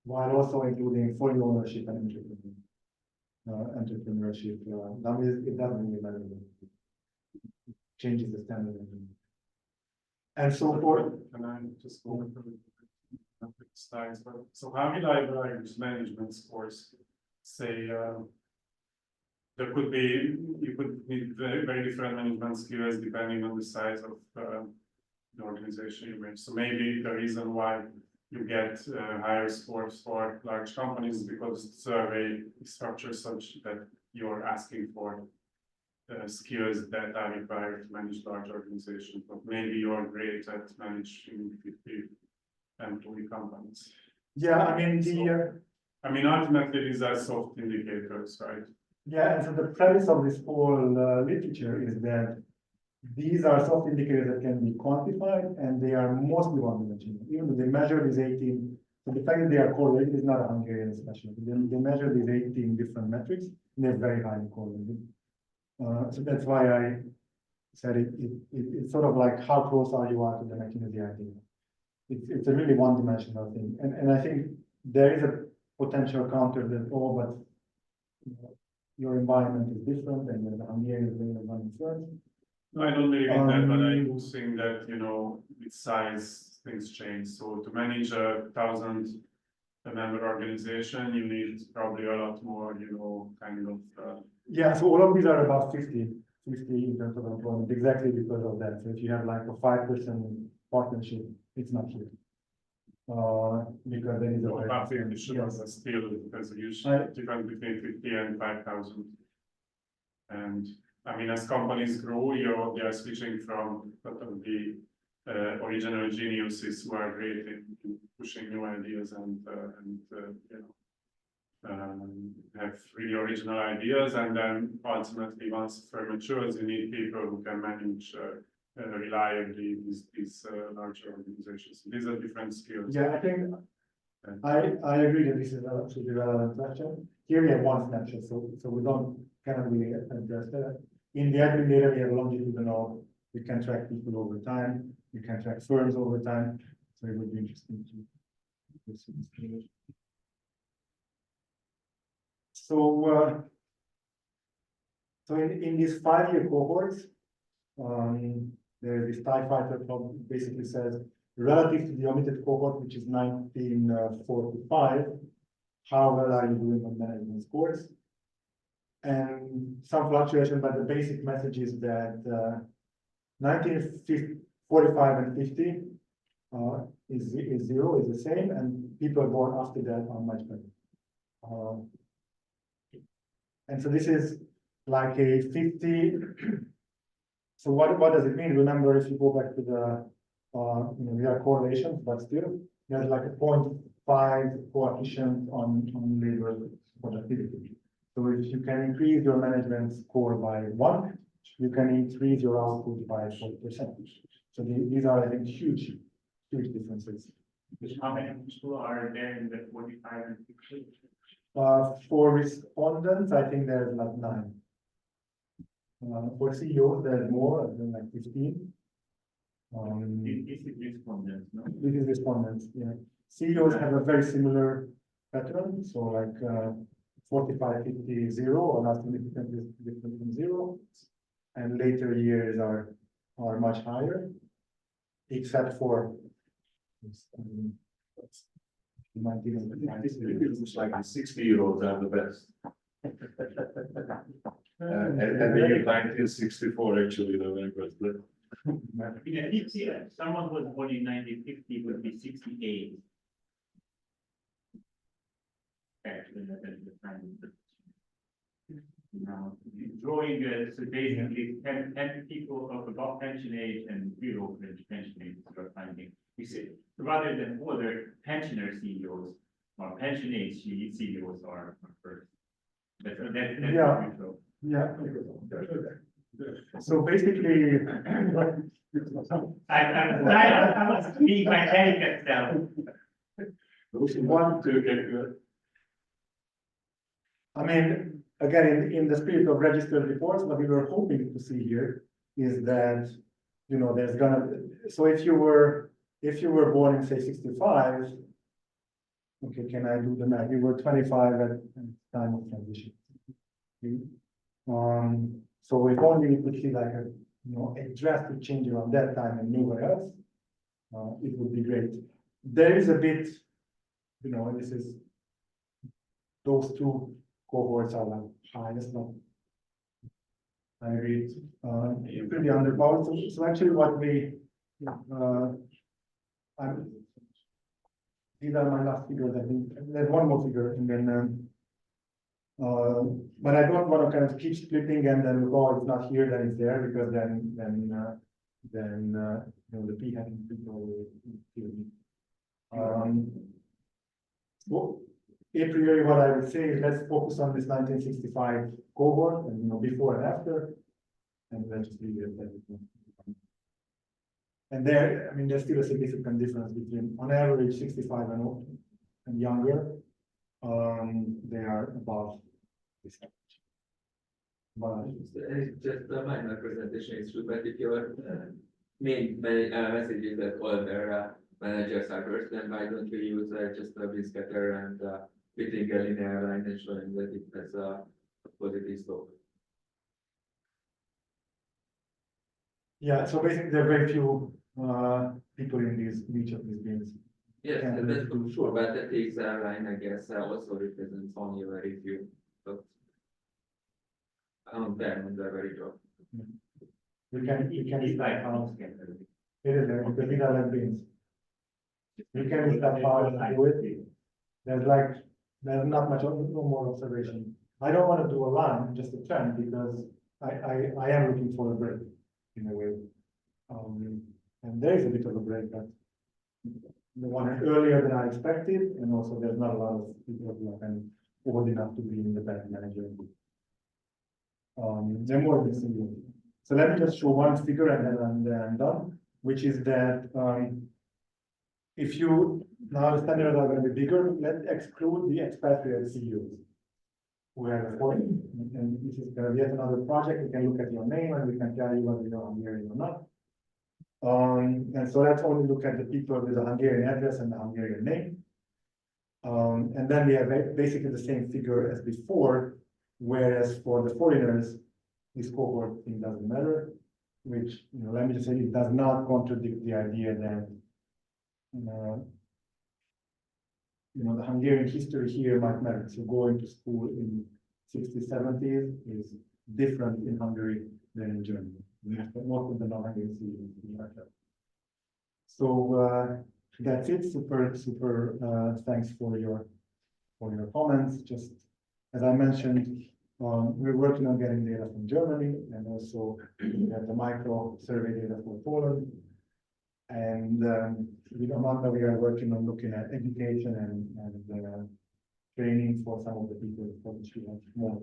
while also including full ownership and entrepreneurship dummies. It doesn't really matter. It changes the standard. And so forth. Can I just go through the slides? So how many libraries management scores say there could be, you could need very different management skills depending on the size of the organization you manage. So maybe the reason why you get higher scores for large companies is because the survey is structured such that you're asking for skills that are required to manage large organizations, but maybe you're great at managing 50 employee companies. Yeah, I mean, I mean, ultimately, these are soft indicators, right? yeah, and so the premise of this whole literature is that these are soft indicators that can be quantified, and they are mostly one-dimensional. Even though they measure these 18, so the fact that they are correlated is not a Hungarian specialty. They measure these 18 different metrics, and they're very highly correlated. So that's why I said it's sort of like how close are you to the McKinsey idea. It's a really one-dimensional thing, and I think there is a potential counter that but your environment is different, and the Hungarian is really one influence. No, I don't believe in that, but I do think that, with size, things change. So to manage a 1,000-member organization, you need probably a lot more, kind of. Yeah, so all of these are about 50 in terms of employment, exactly because of that. So if you have like a 5% partnership, it's not here. Because there is a About 50 still, there's a huge difference between 50 and 5,000. And I mean, as companies grow, they are switching from the original geniuses who are great in pushing new ideas and have really original ideas, and then ultimately, once the firm matures, you need people who can manage reliably these larger organizations. These are different skills. Yeah, I think I agree that this is an absolutely relevant question. Here we have one snapshot, so we cannot really address that. In the admin data, we have longitudinal. We can track people over time. We can track firms over time. So it would be interesting to see. So in these 5-year cohorts, there's this TIE Fighter Club basically says, relative to the omitted cohort, which is 1945, how well are you doing on management scores? And some fluctuation, but the basic message is that 1945 and 50 is 0, is the same, and people born after that are much better. And so this is like a 50. So what does it mean? Remember, if you go back to the, we are correlations, but still, there's like a 0.5 coefficient on labor productivity. So if you can increase your management score by 1, you can increase your output by 40%. So these are, I think, huge differences. How many people are there in the 45 and 50? For respondents, I think there's like 9. For CEOs, there's more, than like 15. This is respondents, no? This is respondents, yeah. CEOs have a very similar pattern, so like 45, 50, 0, or not significantly different from 0. And later years are much higher, except for It's like the 60-year-olds are the best. And the year 1964 actually, the very best. Yeah, someone was born in 1950 would be 68. Actually, that is the time. Now, drawing so basically 10 people of above pension age and below pension age are finding. We say rather than other pensioner CEOs or pension age CEOs are first. That's yeah. Yeah. So basically, I was being my delicate self. I mean, again, in the spirit of registered reports, what we were hoping to see here is that you know, there's gonna, so if you were born in say 65. Okay, can I do the math? You were 25 at time of transition. So if only we could see like a, you know, a drastic change around that time and nowhere else, it would be great. There is a bit, you know, this is, those two cohorts are like highest, not, I read, pretty underpowered. So actually what we, these are my last figures, I think. There's one more figure, and then, but I don't want to kind of keep splitting and then, oh, it's not here, then it's there, because then, you know, the p having people will kill me. So, a priori, what I would say is let's focus on this 1965 cohort, and, you know, before and after, and let's just leave it at that. And there, I mean, there's still a significant difference between, on average, 65 and old and younger. They are above this average. But It's just a minor presentation is true, but if your main message is that all their managers are first, then why don't we use just a bin scatter and fitting a linear line and showing that it has a positive slope? yeah, so basically there are very few people in each of these bins. Yes, Yeah, that's for sure, but the fixed line, I guess, also represents only very few. So, them, they're very low. You can It's like how almost it is there, because these are like bins. You can use that power to do it. There's not much, no more observation. I don't want to do a line, just a trend, because I am looking for a break in a way. And there is a bit of a break, but the one earlier than I expected, and also there's not a lot of people who are kind of old enough to be in the bank manager. They're more than single. So let me just show one figure and then I'm done, which is that if you now the standards are going to be bigger, let's exclude the expatriate CEUs who have a foreign, and this is going to be yet another project. We can look at your name and we can tell you whether you're Hungarian or not. And so let's only look at the people with a Hungarian address and the Hungarian name. And then we have basically the same figure as before, whereas for the foreigners, this cohort thing doesn't matter, which, you know, let me just say it does not contradict the idea that, you know, the Hungarian history here might matter. So going to school in 60s, 70s is different in Hungary than in Germany. Most of the non-Hungarian citizens in Russia. So that's it. Super. Thanks for your comments. Just as I mentioned, we're working on getting data from Germany, and also we have the micro survey data for Poland. And with Amanda, we are working on looking at education and training for some of the people for which we have more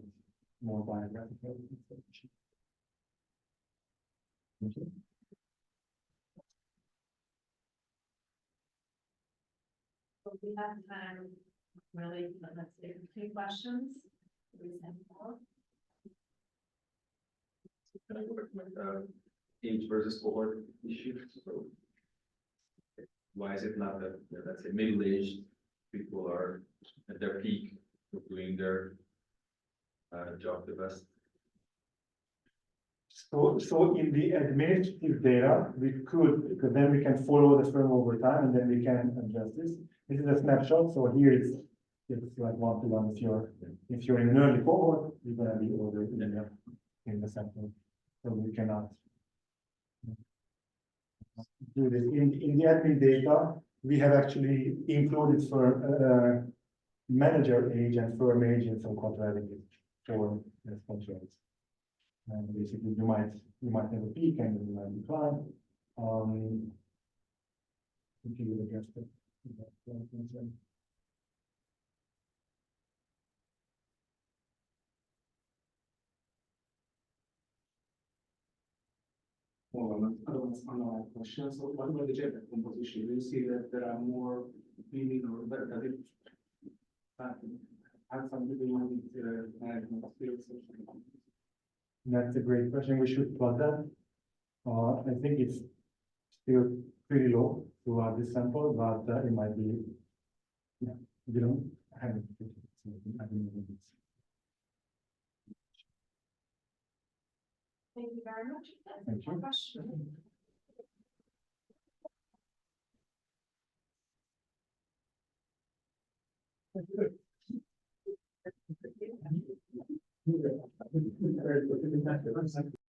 biographical information. Thank you. So we have time, really, let's say, 2 questions. Age versus cohort issue. So why is it not that, let's say, middle-aged people are at their peak of doing their job the best? So in the administrative data, we could, because then we can follow the firm over time, and then we can adjust this. This is a snapshot. So here it's like 1-to-1. If you're in an early cohort, you're gonna be older in the sample. So we cannot do this. In the admin data, we have actually included for manager age and firm age in some contracting for contracts. And basically, you might have a peak and you might decline. If you would address that. I don't want to underline questions. So what about the gender composition? Do you see that there are more women or better have some women with management skills? That's a great question. We should plot that. I think it's still pretty low throughout this sample, but it might be, yeah, we don't have it. I don't know if it's. Thank you very much. Thank you. Question.